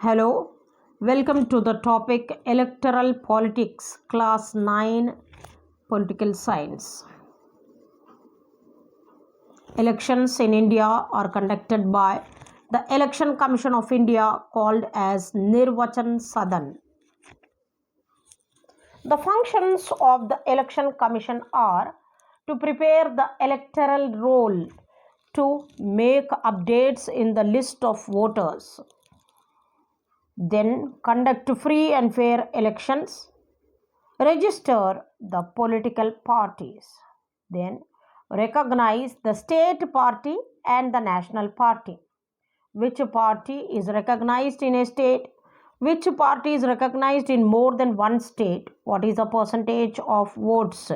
Hello, welcome to the topic Electoral Politics, Class 9 Political Science. Elections in India are conducted by the Election Commission of India, called as Nirvachan Sadan. The functions of the Election Commission are to prepare the electoral roll, to make updates in the list of voters, then conduct free and fair elections, register the political parties, then recognize the state party and the national party. Which party is recognized in a state? Which party is recognized in more than one state? What is the percentage of votes?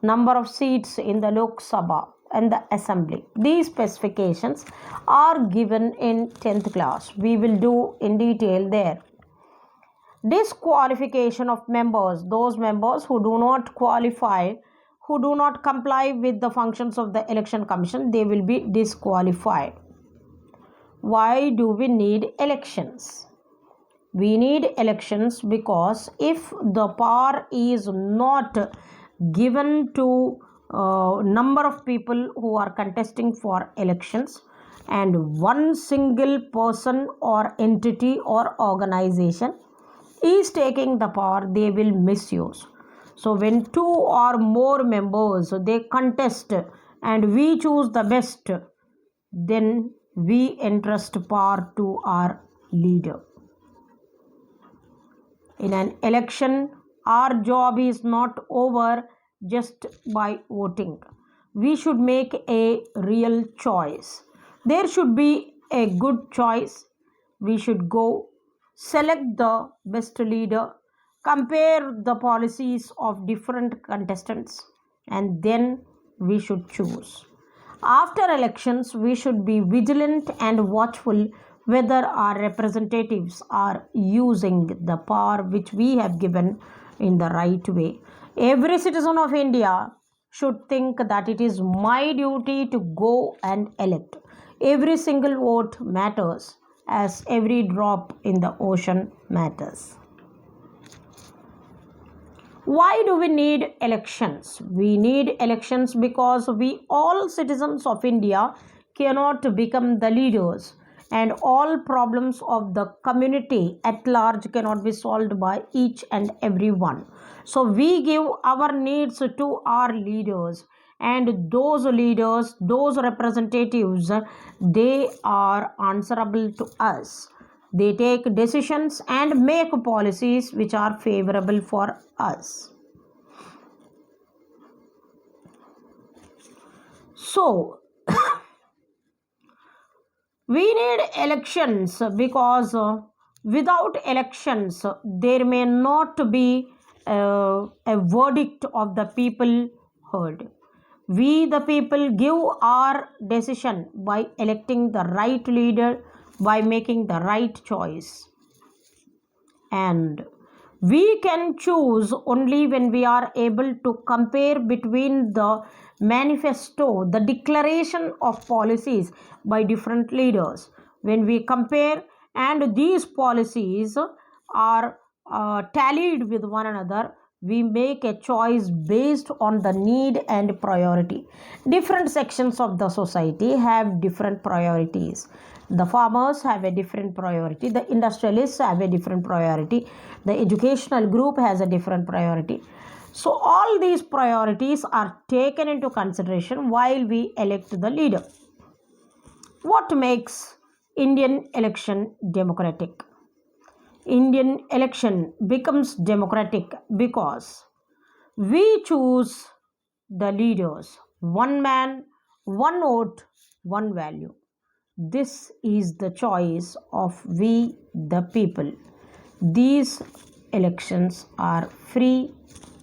Number of seats in the Lok Sabha and the Assembly. These specifications are given in 10th class. We will do in detail there. Disqualification of members. Those members who do not qualify, who do not comply with the functions of the Election Commission, they will be disqualified. Why do we need elections? We need elections because if the power is not given to number of people who are contesting for elections, and one single person or entity or organization is taking the power, they will misuse. So when two or more members they contest and we choose the best, then we entrust power to our leader. In an election, our job is not over just by voting. We should make a real choice. There should be a good choice. We should go select the best leader, compare the policies of different contestants, and then we should choose. After elections, we should be vigilant and watchful whether our representatives are using the power which we have given in the right way. Every citizen of India should think that it is my duty to go and elect. Every single vote matters, as every drop in the ocean matters. Why do we need elections? We need elections because we all citizens of India cannot become the leaders, and all problems of the community at large cannot be solved by each and every one. So we give our needs to our leaders, and those leaders, those representatives, they are answerable to us. They take decisions and make policies which are favorable for us. So, we need elections because without elections, there may not be a verdict of the people heard. We, the people, give our decision by electing the right leader, by making the right choice. And we can choose only when we are able to compare between the manifesto, the declaration of policies by different leaders. When we compare and these policies are tallied with one another, we make a choice based on the need and priority. Different sections of the society have different priorities. The farmers have a different priority. The industrialists have a different priority. The educational group has a different priority. So all these priorities are taken into consideration while we elect the leader. What makes Indian election democratic? Indian election becomes democratic because we choose the leaders. One man, one vote, one value. This is the choice of we, the people. These elections are free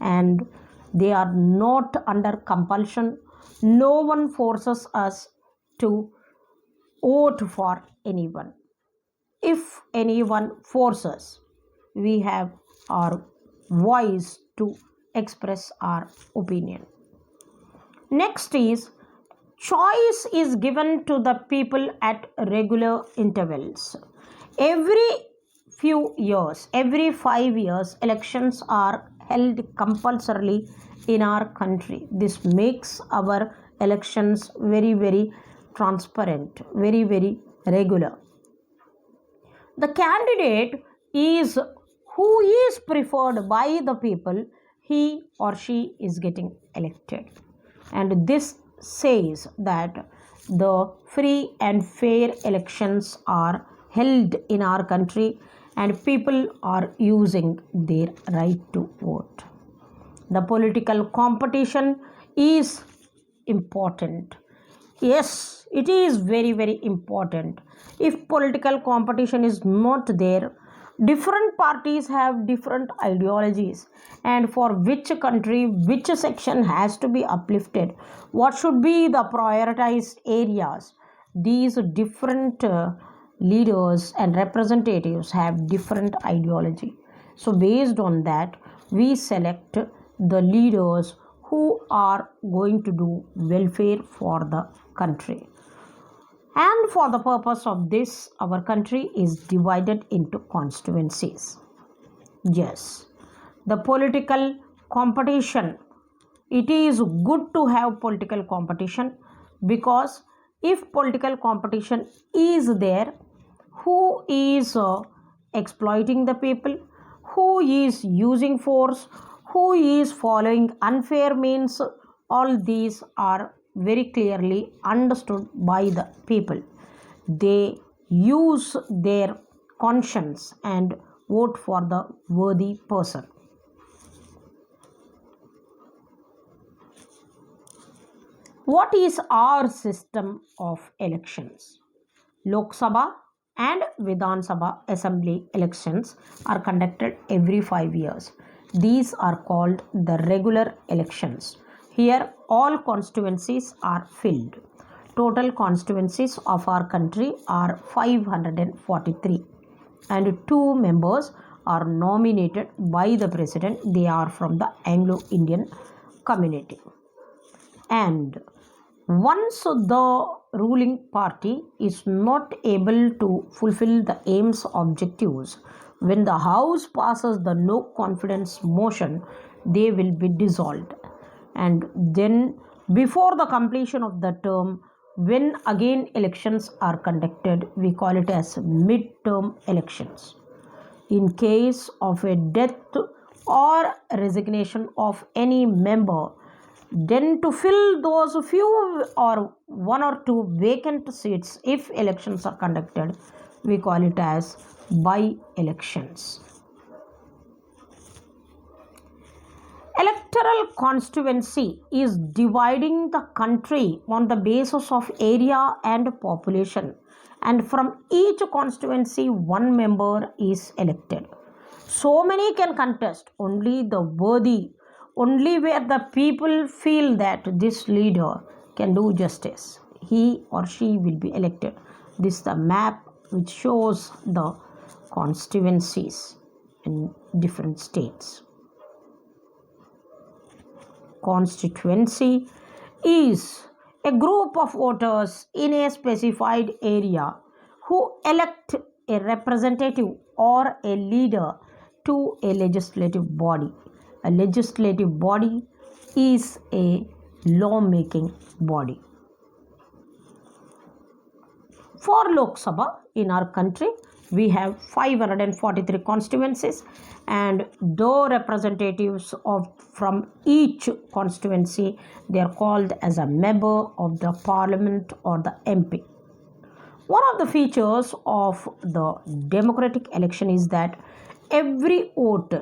and they are not under compulsion. No one forces us to vote for anyone. If anyone forces, we have our voice to express our opinion. Next is, choice is given to the people at regular intervals. Every few years, every 5 years, elections are held compulsorily in our country. This makes our elections very, very transparent, very, very regular. The candidate is who is preferred by the people, he or she is getting elected. And this says that the free and fair elections are held in our country and people are using their right to vote. The political competition is important. Yes, it is very, very important. If political competition is not there, different parties have different ideologies, and for which country, which section has to be uplifted, what should be the prioritized areas. These different leaders and representatives have different ideology. So, based on that, we select the leaders who are going to do welfare for the country. And for the purpose of this, our country is divided into constituencies. Yes, the political competition, it is good to have political competition, because if political competition is there, who is exploiting the people, who is using force, who is following unfair means, all these are very clearly understood by the people. They use their conscience and vote for the worthy person. What is our system of elections? Lok Sabha and Vidhan Sabha assembly elections are conducted every 5 years. These are called the regular elections. Here all constituencies are filled. Total constituencies of our country are 543 and 2 members are nominated by the president. They are from the Anglo-Indian community. And once the ruling party is not able to fulfill the aims objectives, when the house passes the no confidence motion, they will be dissolved. And then before the completion of the term, when again elections are conducted, we call it as mid-term elections. In case of a death or resignation of any member, then to fill those few or 1 or 2 vacant seats, if elections are conducted, we call it as by-elections. Electoral constituency is dividing the country on the basis of area and population, and from each constituency 1 member is elected. So many can contest, only the worthy, only where the people feel that this leader can do justice, he or she will be elected. This is the map which shows the constituencies in different states. Constituency is a group of voters in a specified area who elect a representative or a leader to a legislative body. A legislative body is a law-making body. For Lok Sabha in our country, we have 543 constituencies, and though representatives from each constituency, they are called as a member of the parliament or the MP. One of the features of the democratic election is that every vote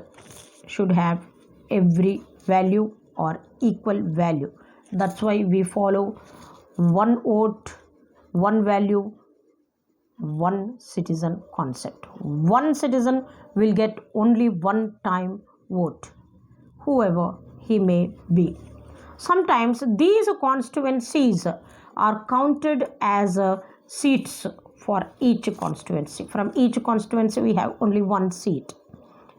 should have every value or equal value. That's why we follow 1 vote, 1 value, 1 citizen concept. 1 citizen will get only 1 time vote, whoever he may be. Sometimes these constituencies are counted as seats for each constituency. From each constituency we have only 1 seat,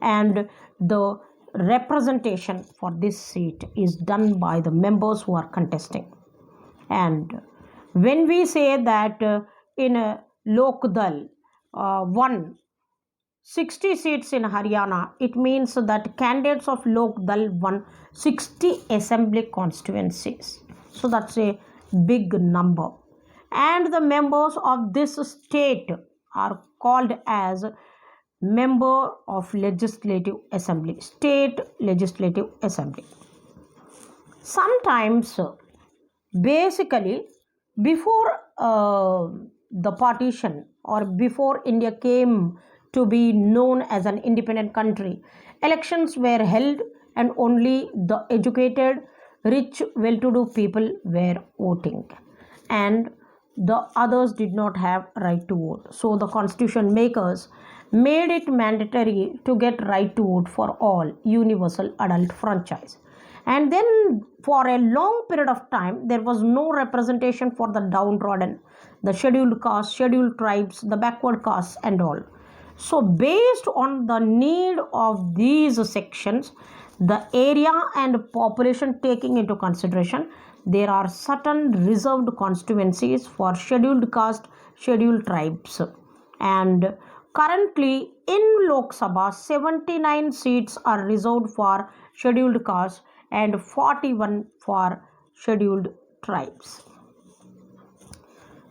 and the representation for this seat is done by the members who are contesting. And when we say that in a Lokdal 1 60 seats in Haryana. It means that candidates of Lok Dal won 60 assembly constituencies. So that's a big number. And the members of this state are called as member of legislative assembly, state legislative assembly. Sometimes, basically, before the partition or before India came to be known as an independent country, elections were held and only the educated, rich, well-to-do people were voting, and the others did not have right to vote. So the constitution makers made it mandatory to get right to vote for all, universal adult franchise. And then for a long period of time there was no representation for the downtrodden, the scheduled castes, scheduled tribes, the backward castes and all. So based on the need of these sections, the area and population taking into consideration, there are certain reserved constituencies for scheduled caste, scheduled tribes. And currently in Lok Sabha, 79 seats are reserved for scheduled caste and 41 for scheduled tribes.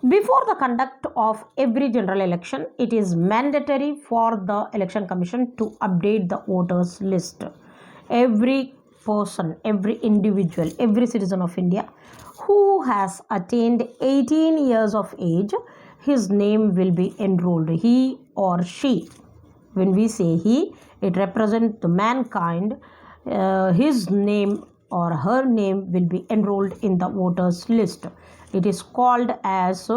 Before the conduct of every general election, it is mandatory for the Election Commission to update the voters list. Every person, every individual, every citizen of India who has attained 18 years of age, his name will be enrolled, he or she. When we say he, it represents the mankind. His name or her name will be enrolled in the voters list. It is called as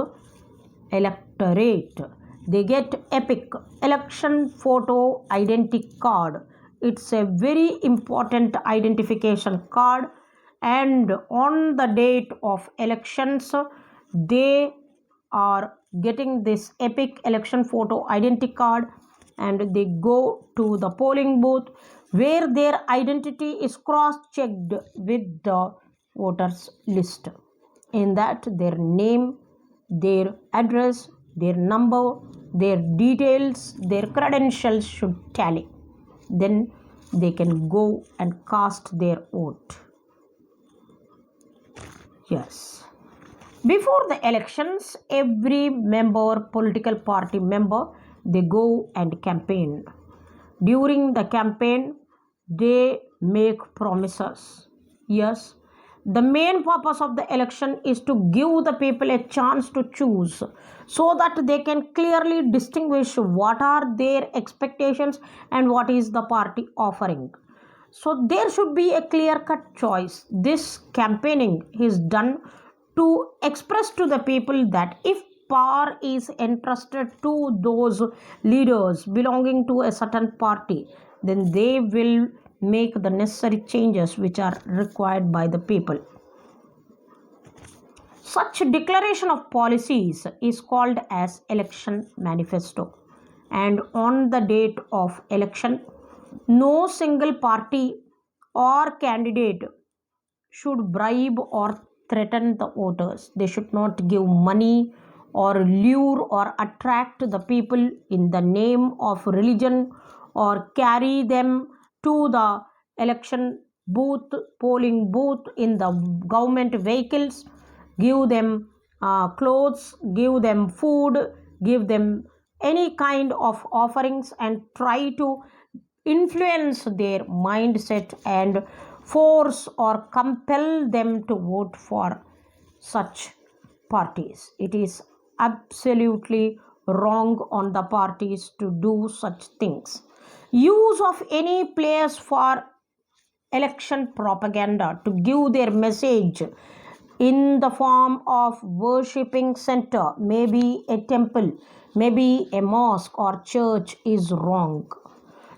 electorate. They get EPIC, election photo identity card. It's a very important identification card, and on the date of elections they are getting this EPIC election photo identity card, and they go to the polling booth where their identity is cross-checked with the voters list. In that, their name, their address, their number, their details, their credentials should tally. Then they can go and cast their vote. Yes. Before the elections, every member, political party member, they go and campaign. During the campaign, they make promises. Yes. The main purpose of the election is to give the people a chance to choose, so that they can clearly distinguish what are their expectations and what is the party offering. So there should be a clear-cut choice. This campaigning is done to express to the people that if power is entrusted to those leaders belonging to a certain party, then they will make the necessary changes which are required by the people. Such declaration of policies is called as election manifesto. And on the date of election, no single party or candidate should bribe or threaten the voters. They should not give money or lure or attract the people in the name of religion, or carry them to the election booth, polling booth in the government vehicles, give them clothes, give them food, give them any kind of offerings, and try to influence their mindset and force or compel them to vote for such parties. It is absolutely wrong on the parties to do such things. Use of any place for election propaganda to give their message in the form of worshipping center, maybe a temple, maybe a mosque or church, is wrong.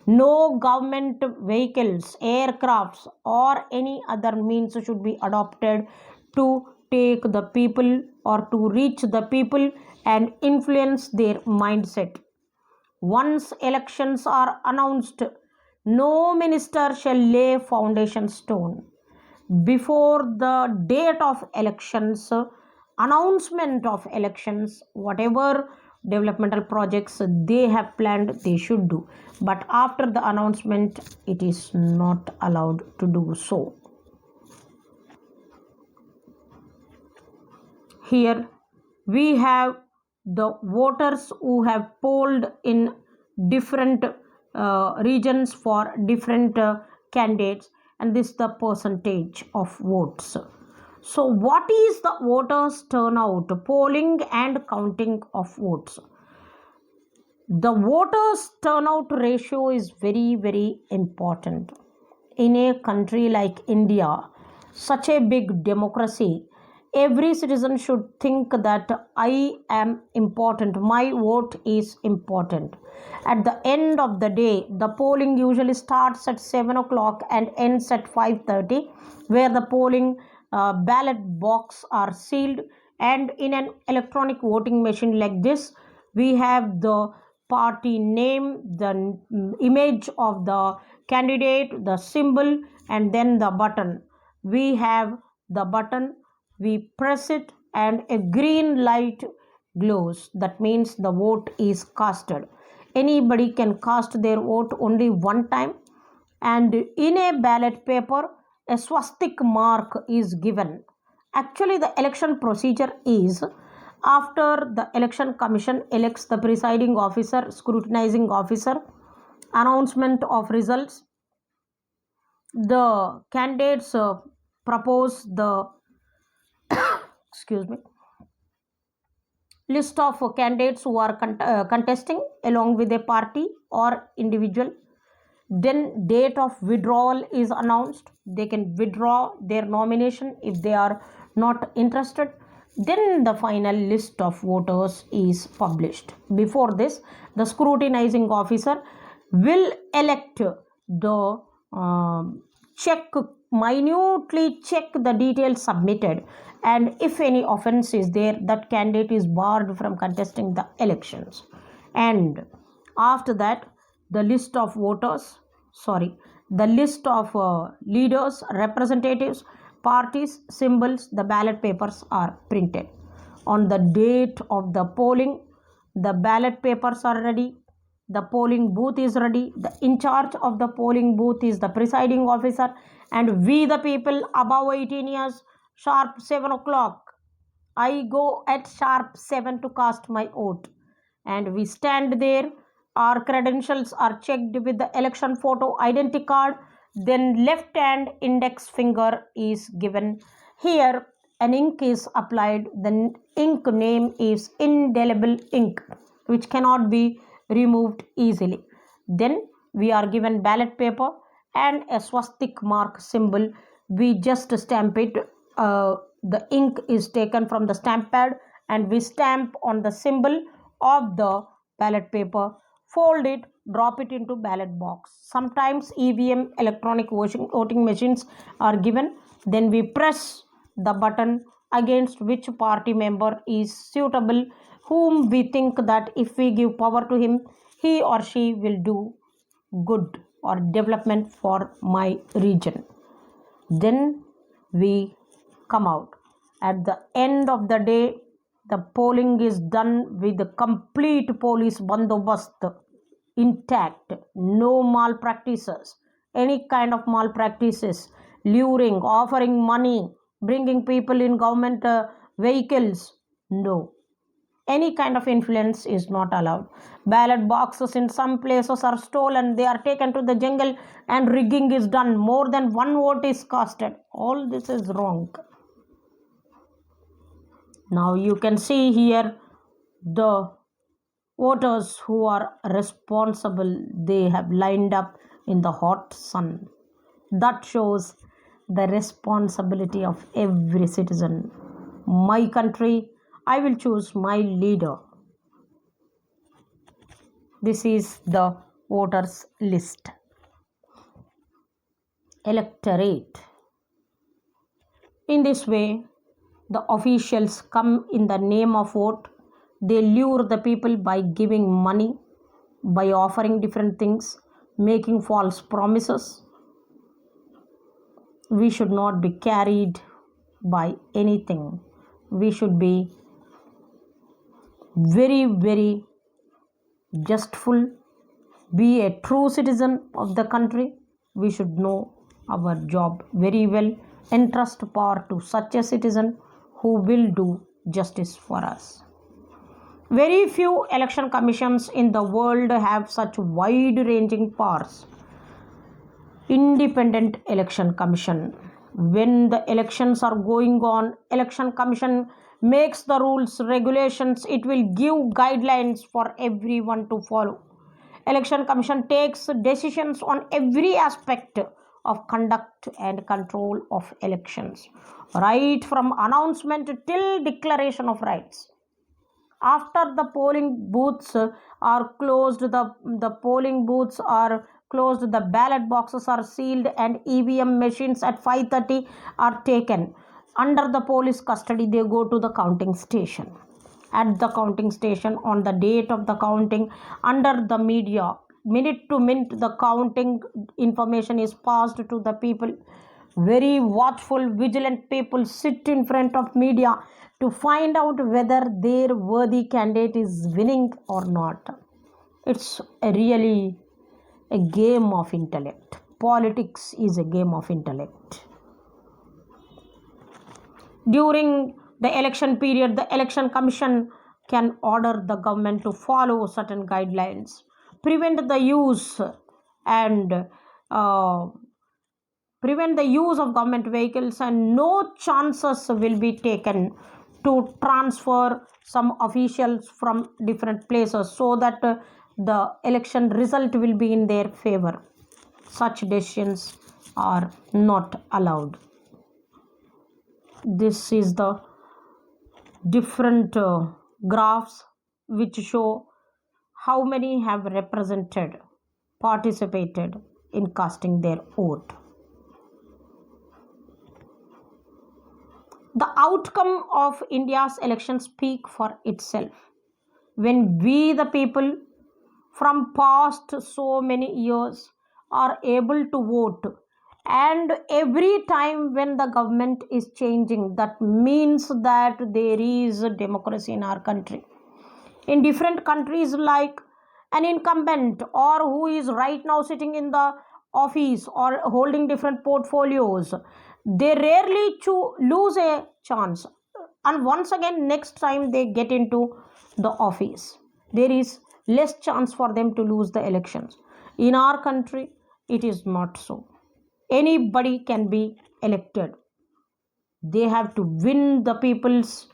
No government vehicles, aircrafts, or any other means should be adopted to take the people or to reach the people and influence their mindset. Once elections are announced, no minister shall lay foundation stone. Before the date of elections, announcement of elections, whatever developmental projects they have planned, they should do. But after the announcement, it is not allowed to do so. Here we have the voters who have polled in different regions for different candidates, and this is the percentage of votes. So what is the voters turnout, polling and counting of votes? The voters turnout ratio is very important. In a country like India, such a big democracy, every citizen should think that I am important, my vote is important. At the end of the day, the polling usually starts at 7 o'clock and ends at 5:30, where the polling ballot box are sealed, and in an electronic voting machine like this, we have the party name, the image of the candidate, the symbol, and then the button. We have the button, we press it, and a green light glows. That means the vote is casted. Anybody can cast their vote only one time, and in a ballot paper, a swastik mark is given. Actually, the election procedure is, after the election commission elects the presiding officer, scrutinizing officer, announcement of results, the candidates propose the excuse me list of candidates who are contesting along with a party or individual. Then date of withdrawal is announced. They can withdraw their nomination if they are not interested. Then the final list of voters is published. Before this, the scrutinizing officer will elect the minutely check the details submitted, and if any offense is there, that candidate is barred from contesting the elections. And after that, the list of leaders, representatives, parties, symbols, the ballot papers are printed. On the date of the polling, the ballot papers are ready, the polling booth is ready, the in charge of the polling booth is the presiding officer, and we the people above 18 years, sharp 7 o'clock, I go at sharp 7 to cast my vote, and we stand there. Our credentials are checked with the election photo identity card. Then left hand index finger is given. Here an ink is applied. The ink name is indelible ink, which cannot be removed easily. Then we are given ballot paper and a swastik mark symbol. We just stamp it. The ink is taken from the stamp pad and we stamp on the symbol of the ballot paper, fold it, drop it into ballot box. Sometimes EVM, electronic voting machines, are given. Then we press the button against which party member is suitable, whom we think that if we give power to him, he or she will do good or development for my region. Then we come out. At the end of the day, the polling is done with the complete police bandobast intact, no malpractices, any kind of malpractices, luring, offering money, bringing people in government vehicles, no. Any kind of influence is not allowed. Ballot boxes in some places are stolen, they are taken to the jungle and rigging is done. More than one vote is casted. All this is wrong. Now you can see here the voters who are responsible, they have lined up in the hot sun. That shows the responsibility of every citizen. My country, I will choose my leader. This is the voters list. Electorate. In this way, the officials come in the name of vote. They lure the people by giving money, by offering different things, making false promises. We should not be carried by anything. We should be very, very justful, be a true citizen of the country. We should know our job very well, entrust power to such a citizen who will do justice for us. Very few election commissions in the world have such wide ranging powers. Independent election commission, when the elections are going on, election commission makes the rules, regulations, it will give guidelines for everyone to follow. Election commission takes decisions on every aspect of conduct and control of elections, right from announcement till declaration of rights. After the polling booths are closed, the polling booths are closed, the ballot boxes are sealed, and EVM machines at 5:30 are taken under the police custody. They go to the counting station. At the counting station, on the date of the counting, under the media, minute to minute, the counting information is passed to the people. Very watchful, vigilant people sit in front of media to find out whether their worthy candidate is winning or not. It's really a game of intellect. Politics is a game of intellect. During the election period, the election commission can order the government to follow certain guidelines, prevent the use and prevent the use of government vehicles, and no chances will be taken to transfer some officials from different places so that the election result will be in their favor. Such decisions are not allowed. This is the different graphs which show how many have participated in casting their vote. The outcome of India's elections speak for itself. When we, the people, from past so many years, are able to vote, and every time when the government is changing, that means that there is a democracy in our country. In different countries, like an incumbent or who is right now sitting in the office or holding different portfolios, they rarely lose a chance, and once again next time they get into the office, there is less chance for them to lose the elections. In our country, it is not so. Anybody can be elected. They have to win the people's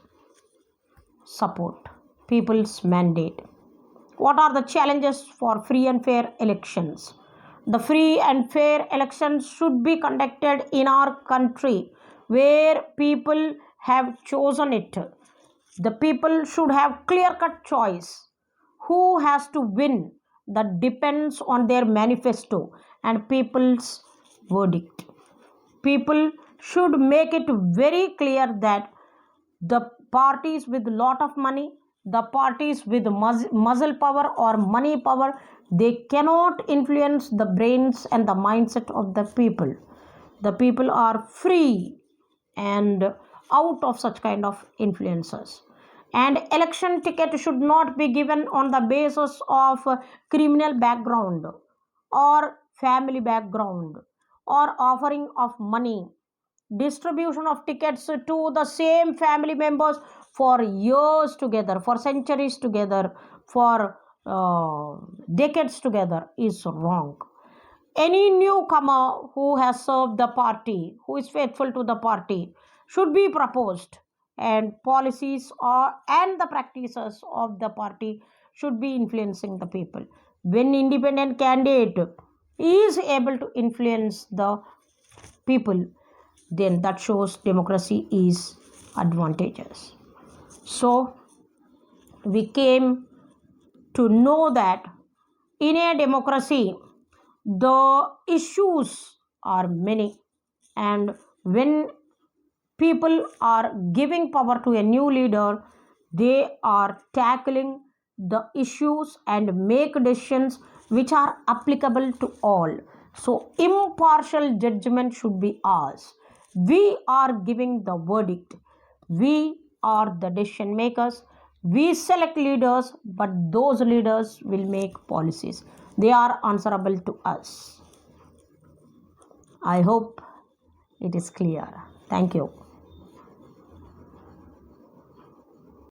support, people's mandate. What are the challenges for free and fair elections? The free and fair elections should be conducted in our country where people have chosen it. The people should have clear-cut choice. Who has to win? That depends on their manifesto and people's verdict. People should make it very clear that the parties with lot of money, the parties with muscle power or money power, they cannot influence the brains and the mindset of the people. The people are free and out of such kind of influences. And election ticket should not be given on the basis of criminal background or family background or offering of money, distribution of tickets to the same family members for years together, for centuries together, for decades together is wrong. Any newcomer who has served the party, who is faithful to the party, should be proposed, and policies and the practices of the party should be influencing the people. When independent candidate is able to influence the people, then that shows democracy is advantageous. So we came to know that in a democracy the issues are many, and when people are giving power to a new leader, they are tackling the issues and make decisions which are applicable to all. So impartial judgment should be ours. We are giving the verdict. We are the decision makers. We select leaders, but those leaders will make policies. They are answerable to us. I hope it is clear. Thank you.